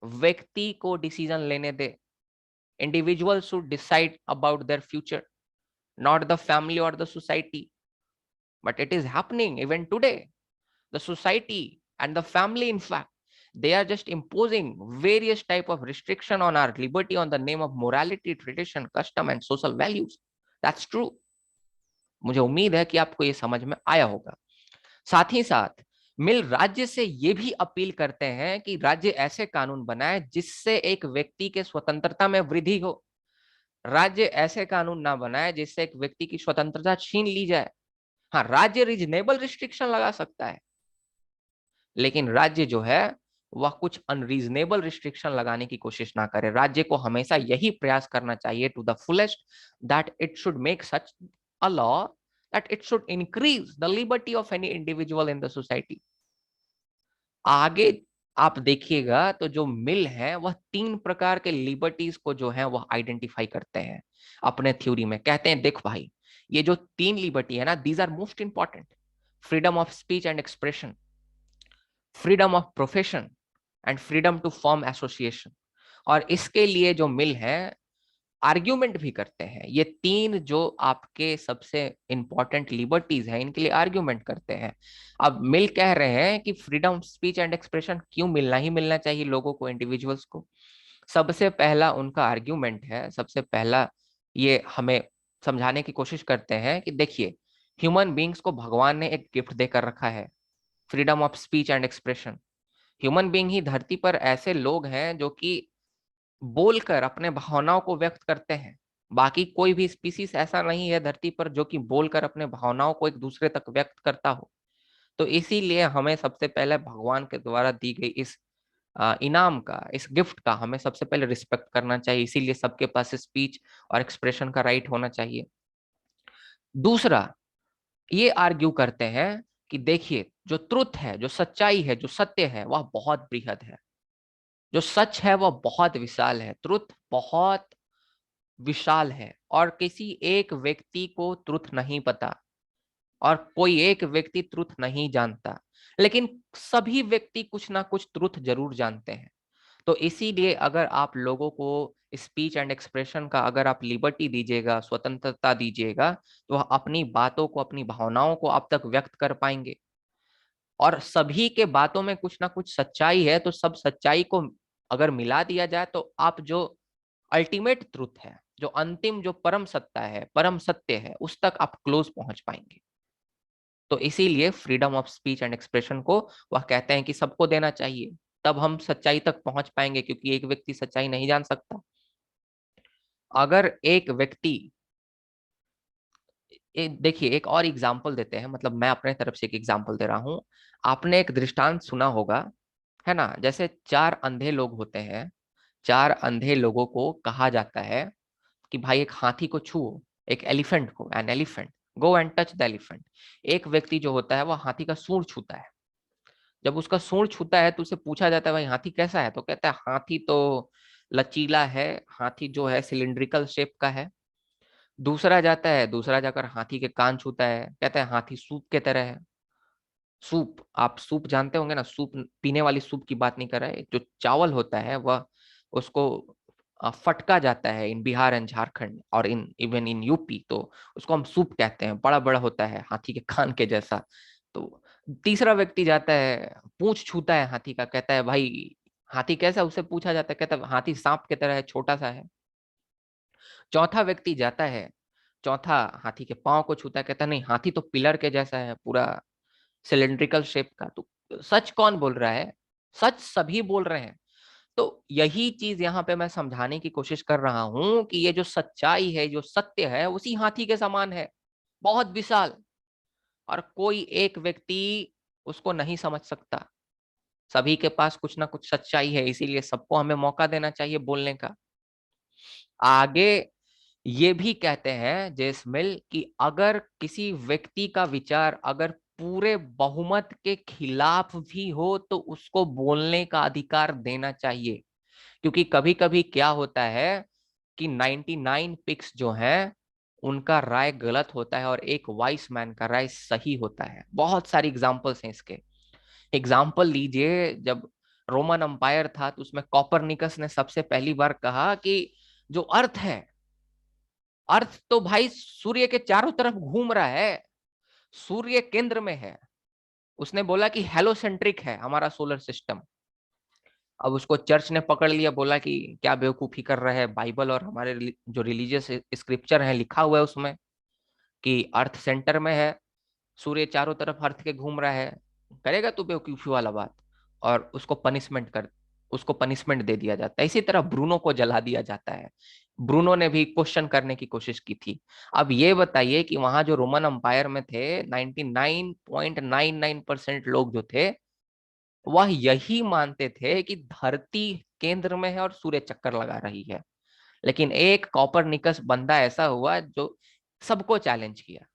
व्यक्ति को डिसीजन लेने दे। Individual should decide about their future, not the family or the society. But it is happening even today. The society and the family, in fact, they are just imposing various type of restriction on our liberty on the name of morality, tradition, custom and social values. That's true. मुझे उम्मीद है कि आपको ये समझ में आया होगा। साथ ही साथ मिल राज्य से ये भी अपील करते हैं कि राज्य ऐसे कानून बनाए जिससे एक व्यक्ति के स्वतंत्रता में वृद्धि हो। राज्य ऐसे कानून ना बनाए जिससे एक व्यक्ति की स्वतंत्रता छीन ली जाए। हाँ, राज्य रीजनेबल रिस्ट्रिक्शन लगा सकता है, लेकिन राज्य जो है वह कुछ अनरीजनेबल रिस्ट्रिक्शन लगाने की कोशिश ना करे। राज्य को हमेशा यही प्रयास करना चाहिए to the fullest that it should make such a law that it should increase the liberty of any individual in the society. आगे आप देखिएगा तो जो मिल है वह 3 प्रकार के लिबर्टीज को जो है वह आइडेंटिफाई करते हैं अपने थ्योरी में। कहते हैं देख भाई, ये जो 3 लिबर्टी है ना, these are most important: freedom of speech and expression, freedom of profession and freedom to form association. और इसके लिए जो मिल है आर्ग्यूमेंट भी करते हैं। ये 3 जो आपके सबसे इंपॉर्टेंट लिबर्टीज हैं, इनके लिए आर्ग्यूमेंट करते हैं। अब मिल कह रहे हैं कि freedom of speech and expression क्यों मिलना ही मिलना चाहिए लोगों को, इंडिविजुअल्स को। सबसे पहला उनका आर्ग्यूमेंट है, सबसे पहला ये हमें समझाने की कोशिश करते हैं कि देखिए, ह्यूमन बींग्स को भगवान ने एक गिफ्ट देकर रखा है, freedom of speech and expression. Human being ही धरती पर ऐसे लोग हैं जो कि बोलकर अपने भावनाओं को व्यक्त करते हैं। बाकी कोई भी स्पीसीज ऐसा नहीं है धरती पर जो कि बोलकर अपने भावनाओं को एक दूसरे तक व्यक्त करता हो। तो इसीलिए हमें सबसे पहले भगवान के द्वारा दी गई इस इनाम का, इस गिफ्ट का हमें सबसे पहले रिस्पेक्ट करना चाहिए। इसीलिए सबके पास स्पीच और एक्सप्रेशन का राइट होना चाहिए। दूसरा, ये आर्ग्यू करते हैं कि देखिए, जो ट्रुथ है, जो सच्चाई है, जो सत्य है, वह बहुत बृहद है। जो सच है वह बहुत विशाल है। ट्रुथ बहुत विशाल है और किसी एक व्यक्ति को ट्रुथ नहीं पता और कोई एक व्यक्ति ट्रुथ नहीं जानता, लेकिन सभी व्यक्ति कुछ ना कुछ ट्रुथ जरूर जानते हैं। तो इसीलिए अगर आप लोगों को स्पीच एंड एक्सप्रेशन का अगर आप लिबर्टी दीजिएगा, स्वतंत्रता दीजिएगा, तो वह अपनी बातों को, अपनी भावनाओं को आप तक व्यक्त कर पाएंगे। और सभी के बातों में कुछ ना कुछ सच्चाई है, तो सब सच्चाई को अगर मिला दिया जाए तो आप जो अल्टीमेट ट्रुथ है, जो अंतिम, जो परम सत्ता है, परम सत्य है, उस तक आप क्लोज पहुंच पाएंगे। तो इसीलिए freedom of speech and expression को वह कहते हैं कि सबको देना चाहिए, तब हम सच्चाई तक पहुंच पाएंगे, क्योंकि एक व्यक्ति सच्चाई नहीं जान सकता। अगर एक व्यक्ति, देखिए एक और एग्जाम्पल देते हैं, मतलब मैं अपने तरफ से एक एग्जाम्पल दे रहा हूं। आपने एक दृष्टांत सुना होगा, है ना? जैसे 4 अंधे लोग होते हैं, 4 अंधे लोगों को कहा जाता है कि भाई एक हाथी को छुओ, एक एलिफेंट को, an elephant, go and touch the elephant. एक व्यक्ति जो होता है वह हाथी का सूंड छूता है। जब उसका सूंड छूता है तो उसे पूछा जाता है भाई हाथी कैसा है, तो कहता है हाथी तो लचीला है, हाथी जो है सिलिंड्रिकल शेप का है। दूसरा जाता है, दूसरा जाकर हाथी के कान छूता है, कहता है हाथी सूप के तरह है। सूप, आप सूप जानते होंगे ना, सूप पीने वाली सूप की बात नहीं कर रहे, जो चावल होता है वह, उसको फटका जाता है इन बिहार एंड झारखंड और इन इवन इन यूपी, तो उसको हम सूप कहते हैं। बड़ा बड़ा होता है, हाथी के कान के जैसा। तो तीसरा व्यक्ति जाता है, पूंछ छूता है हाथी का, कहता है भाई हाथी कैसा, उससे पूछा जाता है, कहता है हाथी सांप की तरह है, छोटा सा है। चौथा व्यक्ति जाता है, चौथा हाथी के पांव को छूता है, कहता है नहीं हाथी तो पिलर के जैसा है, पूरा सिलेंड्रिकल शेप का। तो सच कौन बोल रहा है? सच सभी बोल रहे हैं। तो यही चीज यहाँ पे मैं समझाने की कोशिश कर रहा हूं कि ये जो सच्चाई है, जो सत्य है, उसी हाथी के समान है, बहुत विशाल, और कोई एक व्यक्ति उसको नहीं समझ सकता। सभी के पास कुछ ना कुछ सच्चाई है, इसीलिए सबको हमें मौका देना चाहिए बोलने का। आगे ये भी कहते हैं जेस मिल कि अगर किसी व्यक्ति का विचार अगर पूरे बहुमत के खिलाफ भी हो तो उसको बोलने का अधिकार देना चाहिए। क्योंकि कभी कभी क्या होता है कि 99 पिक्स जो हैं उनका राय गलत होता है और एक वाइस मैन का राय सही होता है। बहुत सारी एग्जांपल्स हैं इसके। एग्जाम्पल लीजिए, जब रोमन अंपायर था, तो उसमें कॉपरनिकस ने सबसे पहली बार कहा कि जो अर्थ है, अर्थ तो भाई सूर्य के चारों तरफ घूम रहा है, सूर्य केंद्र में है। उसने बोला कि हेलोसेंट्रिक है हमारा सोलर सिस्टम। अब उसको चर्च ने पकड़ लिया, बोला कि क्या बेवकूफी कर रहा है, बाइबल और हमारे जो रिलीजियस स्क्रिप्चर है लिखा हुआ है उसमें कि अर्थ सेंटर में है, सूर्य चारों तरफ अर्थ के घूम रहा है, करेगा तू बेवकूफी वाला बात। और उसको पनिशमेंट दे दिया जाता है। इसी तरह ब्रूनो को जला दिया जाता है। ब्रूनो ने भी क्वेश्चन करने की कोशिश की थी। अब ये बताइए कि वहां जो रोमन अंपायर में थे 99.99% लोग जो थे वह यही मानते थे कि धरती केंद्र में है और सूर्य चक्कर लगा रही है। लेकिन एक कॉपरनिकस बंदा ऐसा हुआ जो सबको चैलेंज किया।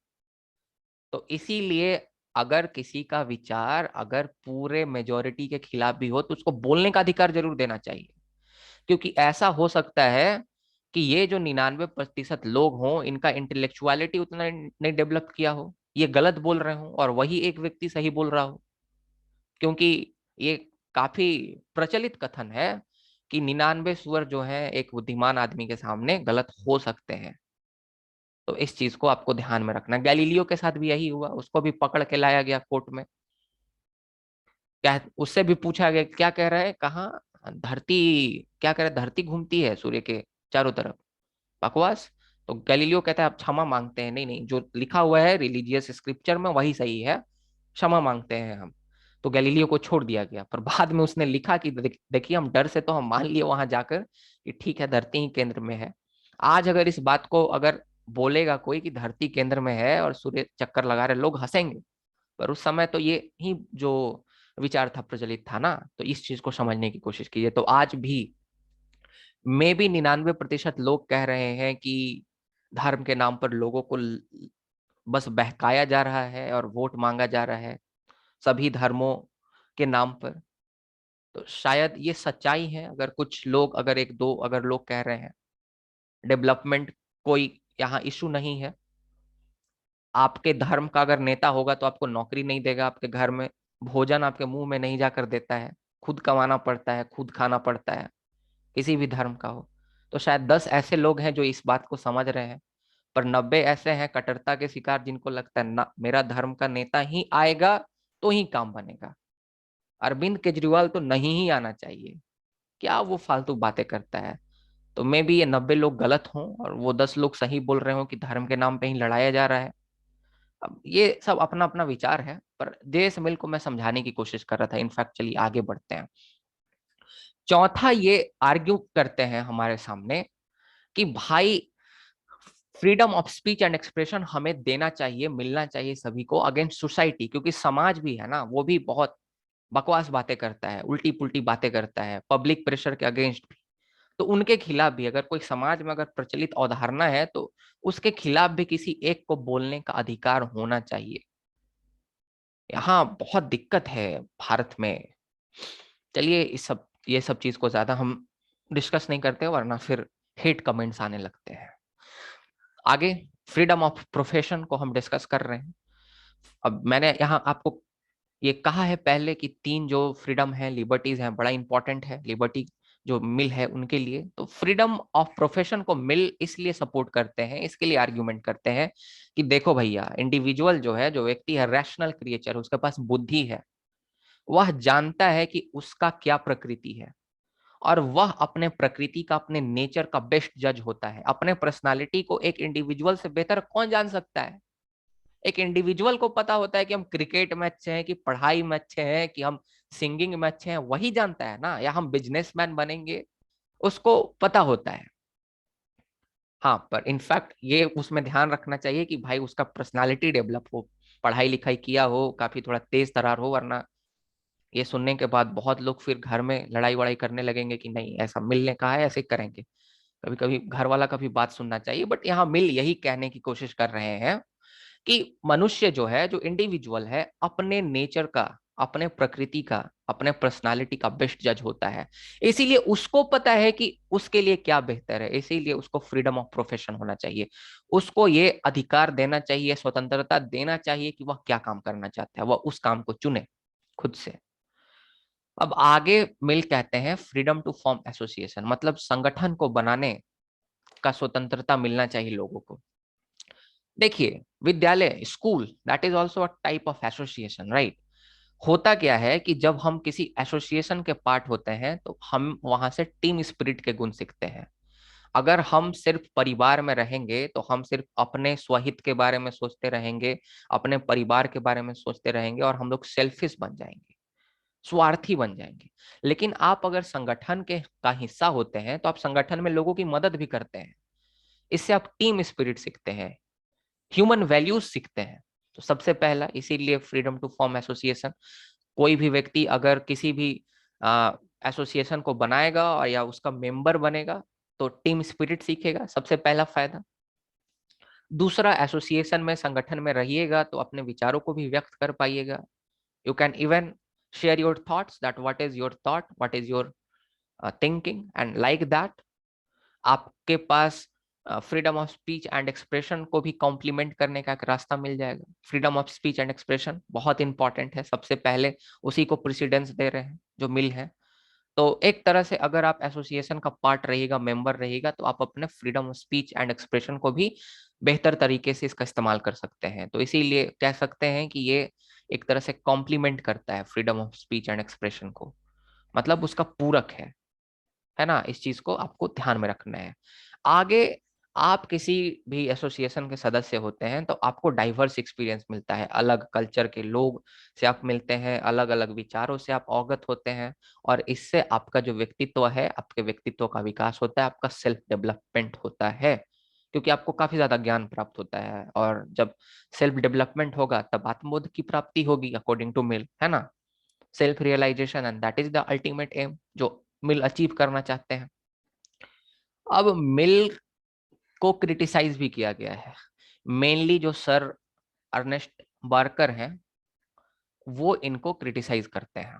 तो इसीलिए अगर किसी का विचार अगर पूरे मेजोरिटी के खिलाफ भी हो तो उसको बोलने का अधिकार जरूर देना चाहिए। क्योंकि ऐसा हो सकता है कि ये जो 99% लोग हों इनका इंटेलेक्चुअलिटी उतना नहीं डेवलप किया हो, ये गलत बोल रहे हो, और वही एक व्यक्ति सही बोल रहा हो। क्योंकि ये काफी प्रचलित कथन है कि 99 सुअर जो है एक बुद्धिमान आदमी के सामने गलत हो सकते हैं। तो इस चीज को आपको ध्यान में रखना। गैलीलियो के साथ भी यही हुआ, उसको भी पकड़ के लाया गया कोर्ट में। क्या उससे भी पूछा गया क्या कह रहा है, कहाँ धरती, क्या कह रहा है, धरती घूमती है सूर्य के चारों तरफ, बकवास। तो गैलीलियो कहता है आप क्षमा मांगते हैं, नहीं नहीं, जो लिखा हुआ है रिलीजियस स्क्रिप्चर में वही सही है, क्षमा मांगते हैं हम। तो गैलीलियो को छोड़ दिया गया। पर बाद में उसने लिखा कि देखिए हम डर से तो हम मान लिए वहां जाकर कि ठीक है धरती ही केंद्र में है। आज अगर इस बात को अगर बोलेगा कोई कि धरती केंद्र में है और सूर्य चक्कर लगा रहे, लोग हंसेंगे। पर उस समय तो ये ही जो विचार था प्रचलित था ना। तो इस चीज को समझने की कोशिश कीजिए। तो आज भी मे भी 99% लोग कह रहे हैं कि धर्म के नाम पर लोगों को बस बहकाया जा रहा है और वोट मांगा जा रहा है सभी धर्मों के नाम पर। तो शायद ये सच्चाई है। अगर कुछ लोग, अगर एक दो अगर लोग कह रहे हैं डेवलपमेंट कोई यहाँ इशू नहीं है, आपके धर्म का अगर नेता होगा तो आपको नौकरी नहीं देगा, आपके घर में भोजन आपके मुंह में नहीं जाकर देता है, खुद कमाना पड़ता है, खुद खाना पड़ता है, किसी भी धर्म का हो। तो शायद 10 ऐसे लोग हैं जो इस बात को समझ रहे हैं, पर 90 ऐसे हैं कट्टरता के शिकार जिनको लगता है ना मेरा धर्म का नेता ही आएगा तो ही काम बनेगा, अरविंद केजरीवाल तो नहीं ही आना चाहिए, क्या वो फालतू बातें करता है। तो मे भी ये 90 लोग गलत हों और वो 10 लोग सही बोल रहे हो कि धर्म के नाम पे ही लड़ाया जा रहा है। अब ये सब अपना अपना विचार है, पर जेएस मिल को मैं समझाने की कोशिश कर रहा था। इनफैक्ट चलिए आगे बढ़ते हैं। चौथा ये आर्ग्यू करते हैं हमारे सामने कि भाई freedom of speech and expression हमें देना चाहिए, मिलना चाहिए सभी को अगेंस्ट सोसाइटी, क्योंकि समाज भी है ना वो भी बहुत बकवास बातें करता है, उल्टी पुल्टी बातें करता है पब्लिक प्रेशर के अगेंस्ट भी। तो उनके खिलाफ भी अगर कोई समाज में अगर प्रचलित अवधारणा है तो उसके खिलाफ भी किसी एक को बोलने का अधिकार होना चाहिए। यहाँ बहुत दिक्कत है भारत में। चलिए ये सब चीज को ज्यादा हम डिस्कस नहीं करते वरना फिर हेट कमेंट्स आने लगते हैं। आगे फ्रीडम ऑफ प्रोफेशन को हम डिस्कस कर रहे हैं। अब मैंने यहाँ आपको ये कहा है पहले कि तीन जो फ्रीडम है, लिबर्टीज हैं, बड़ा इंपॉर्टेंट है लिबर्टी जो मिल है उनके लिए। तो फ्रीडम ऑफ प्रोफेशन को मिल इसलिए सपोर्ट करते हैं, इसके लिए आर्ग्यूमेंट करते हैं कि देखो भैया इंडिविजुअल जो है, जो व्यक्ति है, रैशनल क्रिएचर, उसके पास बुद्धि है, वह जानता है कि उसका क्या प्रकृति है और वह अपने प्रकृति का, अपने नेचर का बेस्ट जज होता है। अपने पर्सनालिटी को एक इंडिविजुअल से बेहतर कौन जान सकता है। एक इंडिविजुअल को पता होता है कि हम क्रिकेट में अच्छे हैं, कि पढ़ाई में अच्छे हैं, कि हम सिंगिंग में अच्छे हैं, वही जानता है ना, या हम बिजनेसमैन बनेंगे, उसको पता होता है। हाँ, पर इनफैक्ट ये उसमें ध्यान रखना चाहिए कि भाई उसका पर्सनालिटी डेवलप हो, पढ़ाई लिखाई किया हो, काफी थोड़ा तेज तरार हो, वरना ये सुनने के बाद बहुत लोग फिर घर में लड़ाई वड़ाई करने लगेंगे कि नहीं ऐसा मिलने कहा है ऐसे करेंगे। कभी कभी घर वाला का भी बात सुनना चाहिए। बट यहाँ मिल यही कहने की कोशिश कर रहे हैं कि मनुष्य जो है, जो इंडिविजुअल है, अपने नेचर का, अपने प्रकृति का, अपने पर्सनालिटी का बेस्ट जज होता है। इसीलिए उसको पता है कि उसके लिए क्या बेहतर है, इसीलिए उसको फ्रीडम ऑफ प्रोफेशन होना चाहिए। उसको ये अधिकार देना चाहिए, स्वतंत्रता देना चाहिए कि वह क्या काम करना चाहता है, वह उस काम को चुने खुद से। अब आगे मिल कहते हैं फ्रीडम टू फॉर्म एसोसिएशन, मतलब संगठन को बनाने का स्वतंत्रता मिलना चाहिए लोगों को। देखिए, विद्यालय, school, that is also a type of association, right. होता क्या है कि जब हम किसी एसोसिएशन के पार्ट होते हैं तो हम वहां से टीम स्पिरिट के गुण सीखते हैं। अगर हम सिर्फ परिवार में रहेंगे तो हम सिर्फ अपने स्वहित के बारे में सोचते रहेंगे, अपने परिवार के बारे में सोचते रहेंगे, और हम लोग सेल्फिश बन जाएंगे, स्वार्थी बन जाएंगे। लेकिन आप अगर संगठन के का हिस्सा होते हैं तो आप संगठन में लोगों की मदद भी करते हैं। इससे आप टीम स्पिरिट सीखते हैं, ह्यूमन वैल्यूज सीखते हैं। तो सबसे पहला इसीलिए फ्रीडम टू फॉर्म एसोसिएशन। कोई भी व्यक्ति अगर किसी भी एसोसिएशन को बनाएगा और या उसका मेंबर बनेगा तो टीम स्पिरिट सीखेगा, सबसे पहला फायदा। दूसरा, एसोसिएशन में, संगठन में रहिएगा तो अपने विचारों को भी व्यक्त कर पाइएगा। You can even share your thoughts, that what is your thought, what is your thinking, and like that आपके पास freedom of speech and expression को भी कॉम्प्लीमेंट करने का एक रास्ता मिल जाएगा। Freedom of speech and expression बहुत इंपॉर्टेंट है, सबसे पहले उसी को प्रेसिडेंस दे रहे हैं जो मिल है। तो एक तरह से अगर आप एसोसिएशन का पार्ट रहिएगा, मेंबर रहिएगा, तो आप अपने freedom of speech and expression को भी बेहतर तरीके से इसका इस्तेमाल कर सकते हैं। तो इसीलिए कह सकते हैं कि ये एक तरह से कॉम्प्लीमेंट करता है freedom of speech and expression को, मतलब उसका पूरक है ना। इस चीज को आपको ध्यान में रखना है। आगे, आप किसी भी एसोसिएशन के सदस्य होते हैं तो आपको डाइवर्स एक्सपीरियंस मिलता है, अलग कल्चर के लोग से आप मिलते हैं, अलग अलग विचारों से आप अवगत होते हैं, और इससे आपका जो व्यक्तित्व है, आपके व्यक्तित्व का विकास होता है, आपका सेल्फ डेवलपमेंट होता है, क्योंकि आपको काफी ज्यादा ज्ञान प्राप्त होता है। और जब सेल्फ डेवलपमेंट होगा तब आत्मबोध की प्राप्ति होगी, अकॉर्डिंग टू मिल, है ना। Self realisation, and that is the ultimate aim जो मिल अचीव करना चाहते हैं। अब मिल को क्रिटिसाइज भी किया गया है, मेनली जो सर अर्नेस्ट बार्कर हैं वो इनको क्रिटिसाइज करते हैं।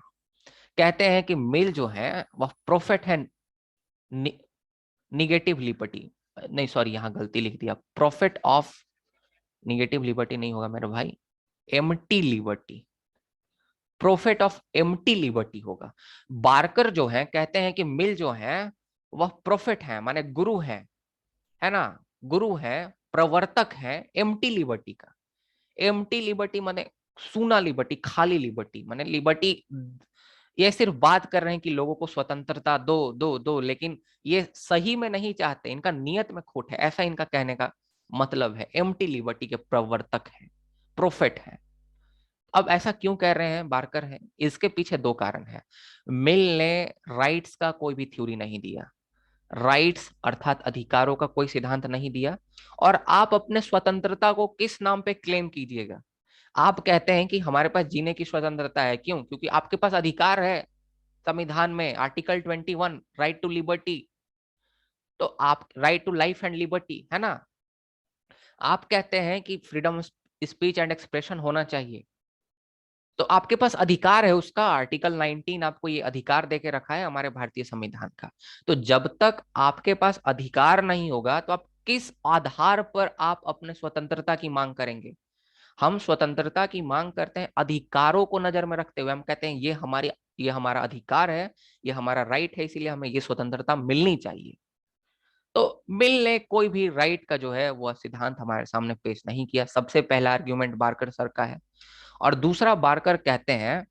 कहते हैं कि मिल जो है वह प्रोफेट है निगेटिव लिबर्टी, नहीं सॉरी यहाँ गलती लिख दिया, प्रोफेट ऑफ, निगेटिव लिबर्टी नहीं होगा मेरे भाई, empty liberty, prophet of empty liberty होगा। बार्कर जो है कहते हैं कि मिल जो है वह प्रोफेट है, माने गुरु है ना, गुरु है, प्रवर्तक है एम्प्टी लिबर्टी का। एम्प्टी लिबर्टी माने सूना लिबर्टी, खाली लिबर्टी, माने लिबर्टी, ये सिर्फ बात कर रहे हैं कि लोगों को स्वतंत्रता दो दो दो, लेकिन ये सही में नहीं चाहते, इनका नियत में खोट है, ऐसा इनका कहने का मतलब है। एम्प्टी लिबर्टी के प्रवर्तक है, प्रोफेट है। अब ऐसा क्यों कह रहे हैं बार्कर है, इसके पीछे दो कारण है। मिल ने राइट्स का कोई भी थ्योरी नहीं दिया, राइट्स अर्थात अधिकारों का कोई सिद्धांत नहीं दिया। और आप अपने स्वतंत्रता को किस नाम पे क्लेम कीजिएगा? आप कहते हैं कि हमारे पास जीने की स्वतंत्रता है, क्यों? क्योंकि आपके पास अधिकार है संविधान में, आर्टिकल 21, राइट टू लिबर्टी। तो आप right to life and liberty, है ना। आप कहते हैं कि फ्रीडम स्पीच एंड एक्सप्रेशन होना चाहिए, तो आपके पास अधिकार है उसका, आर्टिकल 19 आपको ये अधिकार देके रखा है हमारे भारतीय संविधान का। तो जब तक आपके पास अधिकार नहीं होगा तो आप किस आधार पर आप अपने स्वतंत्रता की मांग करेंगे? हम स्वतंत्रता की मांग करते हैं अधिकारों को नजर में रखते हुए, हम कहते हैं ये हमारा अधिकार है, ये हमारा राइट है, इसीलिए हमें ये स्वतंत्रता मिलनी चाहिए। तो मिल ने कोई भी राइट का जो है वह सिद्धांत हमारे सामने पेश नहीं किया, सबसे पहला आर्ग्यूमेंट बार्कर सर का है। और दूसरा, बार्कर कहते हैं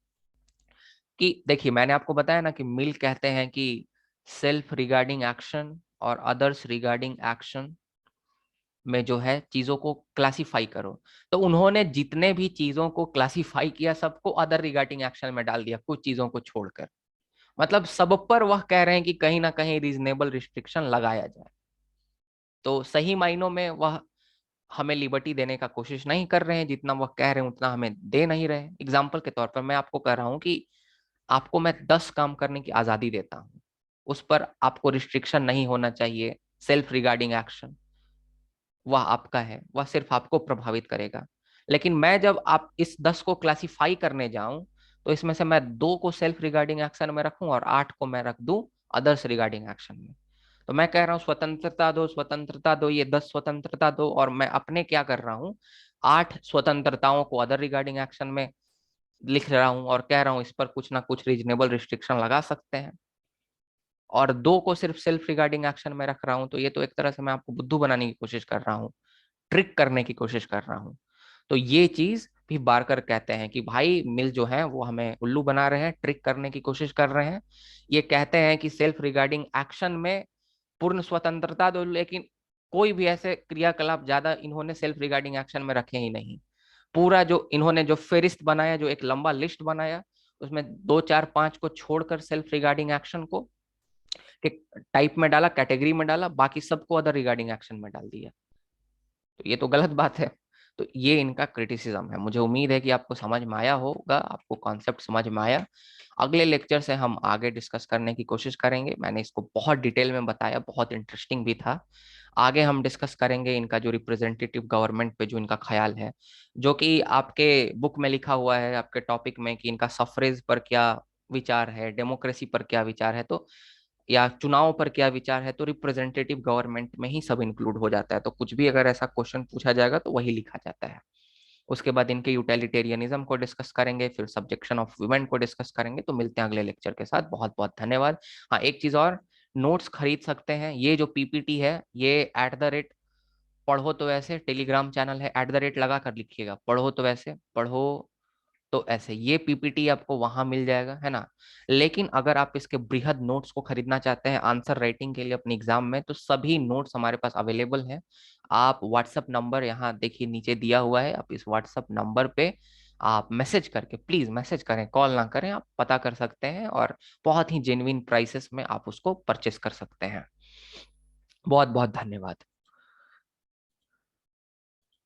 कि देखिए, मैंने आपको बताया ना कि मिल कहते हैं कि सेल्फ रिगार्डिंग एक्शन और अदर्स रिगार्डिंग एक्शन में जो है चीजों को क्लासिफाई करो। तो उन्होंने जितने भी चीजों को क्लासिफाई किया सबको अदर रिगार्डिंग एक्शन में डाल दिया, कुछ चीजों को छोड़कर। मतलब सब पर वह कह रहे हैं कि कहीं ना कहीं रीजनेबल रिस्ट्रिक्शन लगाया जाए। तो सही मायनों में वह हमें लिबर्टी देने का कोशिश नहीं कर रहे हैं, जितना वह कह रहे हैं उतना हमें दे नहीं रहे हैं। एग्जाम्पल के तौर पर मैं आपको कह रहा हूँ कि आपको मैं 10 काम करने की आजादी देता हूँ, उस पर आपको रिस्ट्रिक्शन नहीं होना चाहिए। सेल्फ रिगार्डिंग एक्शन वह आपका है, वह सिर्फ आपको प्रभावित करेगा। लेकिन मैं जब आप इस 10 को क्लासिफाई करने जाऊं तो इसमें से मैं 2 को सेल्फ रिगार्डिंग एक्शन में रखूं और 8 को मैं रख दूं अदर्स रिगार्डिंग एक्शन में। तो मैं कह रहा हूं स्वतंत्रता दो, स्वतंत्रता दो, ये 10 स्वतंत्रता दो, और मैं अपने क्या कर रहा हूं, 8 स्वतंत्रताओं को अदर रिगार्डिंग एक्शन में लिख रहा हूँ और कह रहा हूँ इस पर कुछ ना कुछ रीजनेबल रिस्ट्रिक्शन लगा सकते हैं, और दो को सिर्फ सेल्फ रिगार्डिंग एक्शन में रख रहा हूँ, तो ये तो एक तरह से मैं आपको बुद्धू बनाने की कोशिश कर रहा हूँ, ट्रिक करने की कोशिश कर रहा हूँ। तो ये चीज भी बारकर कहते हैं कि भाई मिल जो है वो हमें उल्लू बना रहे हैं, ट्रिक करने की कोशिश कर रहे हैं। ये कहते हैं कि सेल्फ रिगार्डिंग एक्शन में पूर्ण स्वतंत्रता दो, लेकिन कोई भी ऐसे क्रियाकलाप ज्यादा इन्होंने सेल्फ रिगार्डिंग एक्शन में रखे ही नहीं। पूरा जो इन्होंने जो फेरिस्त बनाया, जो एक लंबा लिस्ट बनाया, उसमें दो चार पांच को छोड़कर सेल्फ रिगार्डिंग एक्शन को के टाइप में डाला, कैटेगरी में डाला, बाकी सबको अदर रिगार्डिंग एक्शन में डाल दिया। तो ये तो गलत बात है। तो ये इनका क्रिटिसिज्म है। मुझे उम्मीद है कि आपको समझ में आया होगा, आपको कॉन्सेप्ट समझ में आया। अगले लेक्चर से हम आगे डिस्कस करने की कोशिश करेंगे। मैंने इसको बहुत डिटेल में बताया, बहुत इंटरेस्टिंग भी था। आगे हम डिस्कस करेंगे इनका जो रिप्रेजेंटेटिव गवर्नमेंट पे जो इनका ख्याल है, जो कि आपके बुक में लिखा हुआ है, आपके टॉपिक में, कि इनका सफरेज पर क्या विचार है, डेमोक्रेसी पर क्या विचार है, तो या चुनाव पर क्या विचार है, तो रिप्रेजेंटेटिव गवर्नमेंट में ही सब इंक्लूड हो जाता है। तो कुछ भी अगर ऐसा क्वेश्चन पूछा जाएगा तो वही लिखा जाता है। उसके बाद इनके यूटिलिटेरियनिज्म को डिस्कस करेंगे, फिर सब्जेक्शन ऑफ वुमेन को डिस्कस करेंगे। तो मिलते हैं अगले लेक्चर के साथ। बहुत बहुत धन्यवाद। हाँ, एक चीज और, नोट्स खरीद सकते हैं। ये जो पीपीटी है ये @ पढ़ो तो वैसे टेलीग्राम चैनल है, @ लगा कर लिखिएगा, पढ़ो तो वैसे, पढ़ो तो ऐसे, ये पीपीटी आपको वहां मिल जाएगा, है ना। लेकिन अगर आप इसके बृहद नोट्स को खरीदना चाहते हैं आंसर राइटिंग के लिए अपने एग्जाम में, तो सभी नोट्स हमारे पास अवेलेबल हैं। आप व्हाट्सअप नंबर यहाँ देखिए नीचे दिया हुआ है, आप इस व्हाट्सअप नंबर पे आप मैसेज करके, प्लीज मैसेज करें, कॉल ना करें, आप पता कर सकते हैं, और बहुत ही जेन्युइन प्राइसेस में आप उसको परचेस कर सकते हैं। बहुत बहुत धन्यवाद।